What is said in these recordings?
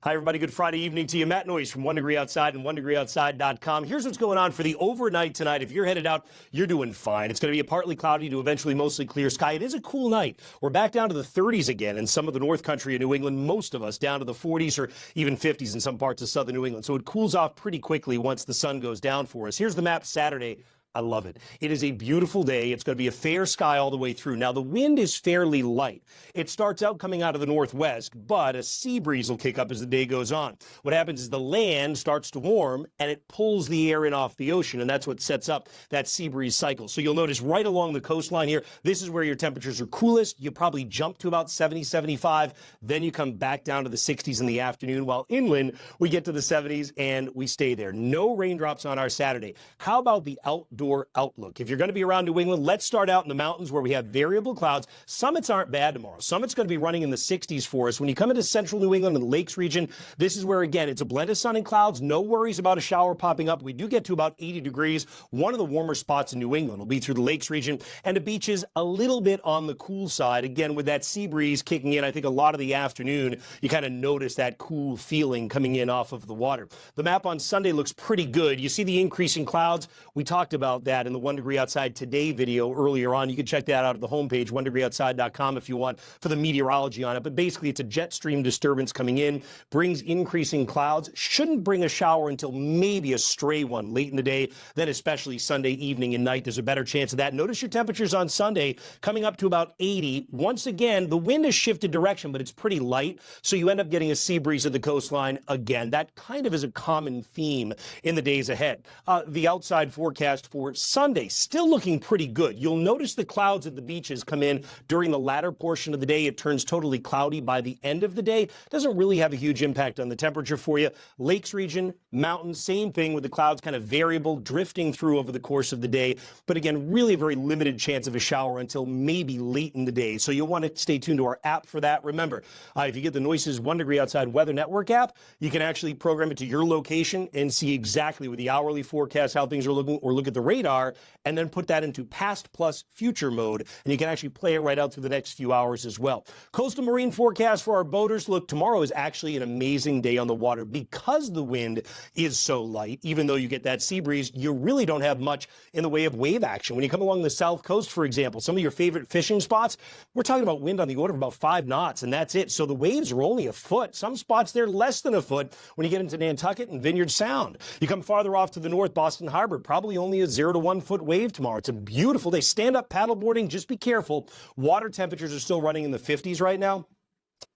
Hi, everybody. Good Friday evening to you. Matt Noyes from 1 Degree Outside and 1degreeoutside.com. Here's what's going on for the overnight tonight. If you're headed out, you're doing fine. It's going to be a partly cloudy to eventually mostly clear sky. It is a cool night. We're back down to the 30s again in some of the North Country of New England. Most of us down to the 40s or even 50s in some parts of southern New England. So it cools off pretty quickly once the sun goes down for us. Here's the map Saturday. I love it. It is a beautiful day. It's going to be a fair sky all the way through. Now, the wind is fairly light. It starts out coming out of the northwest, but a sea breeze will kick up as the day goes on. What happens is the land starts to warm, and it pulls the air in off the ocean, and that's what sets up that sea breeze cycle. So you'll notice right along the coastline here, this is where your temperatures are coolest. You probably jump to about 70, 75. Then you come back down to the 60s in the afternoon, while inland, we get to the 70s, and we stay there. No raindrops on our Saturday. How about the outdoor outlook? If you're going to be around New England, let's start out in the mountains where we have variable clouds. Summits aren't bad tomorrow. Summits going to be running in the 60s for us. When you come into central New England and the Lakes region, this is where, again, it's a blend of sun and clouds. No worries about a shower popping up. We do get to about 80 degrees. One of the warmer spots in New England will be through the Lakes region, and the beaches a little bit on the cool side. Again, with that sea breeze kicking in, I think a lot of the afternoon, you kind of notice that cool feeling coming in off of the water. The map on Sunday looks pretty good. You see the increase in clouds. We talked about that in the 1 Degree Outside Today video earlier on. You can check that out at the homepage, 1degreeoutside.com, if you want, for the meteorology on it. But basically, it's a jet stream disturbance coming in, brings increasing clouds, shouldn't bring a shower until maybe a stray one late in the day, then especially Sunday evening and night. There's a better chance of that. Notice your temperatures on Sunday coming up to about 80. Once again, the wind has shifted direction, but it's pretty light, so you end up getting a sea breeze at the coastline again. That kind of is a common theme in the days ahead. The outside forecast for Sunday, still looking pretty good. You'll notice the clouds at the beaches come in during the latter portion of the day. It turns totally cloudy by the end of the day. Doesn't really have a huge impact on the temperature for you. Lakes region, mountains, same thing with the clouds kind of variable, drifting through over the course of the day. But again, really a very limited chance of a shower until maybe late in the day. So you'll want to stay tuned to our app for that. Remember, if you get the Noises 1 Degree Outside Weather Network app, you can actually program it to your location and see exactly with the hourly forecast how things are looking, or look at the radar and then put that into past plus future mode, and you can actually play it right out through the next few hours as well. Coastal marine forecast for our boaters. Look, tomorrow is actually an amazing day on the water because the wind is so light. Even though you get that sea breeze, you really don't have much in the way of wave action. When you come along the south coast, for example, some of your favorite fishing spots, we're talking about wind on the order of about 5 knots, and that's it. So the waves are only a foot. Some spots they're less than a foot when you get into Nantucket and Vineyard Sound. You come farther off to the north, Boston Harbor, probably only a 0 to 1 foot wave tomorrow. It's a beautiful day. Stand up paddleboarding, just be careful. Water temperatures are still running in the 50s right now.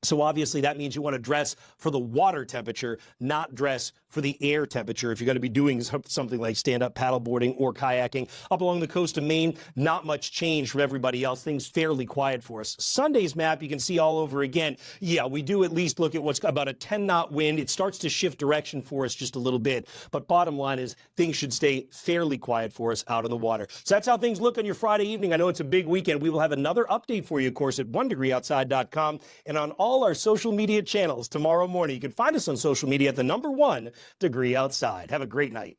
So obviously that means you want to dress for the water temperature, not dress for the air temperature if you're going to be doing something like stand-up paddleboarding or kayaking. Up along the coast of Maine, not much change from everybody else. Things fairly quiet for us. Sunday's map, you can see all over again. Yeah, we do at least look at what's about a 10-knot wind. It starts to shift direction for us just a little bit. But bottom line is things should stay fairly quiet for us out on the water. So that's how things look on your Friday evening. I know it's a big weekend. We will have another update for you, of course, at 1degreeoutside.com and on all our social media channels tomorrow morning. You can find us on social media at the #1 Degree Outside. Have a great night.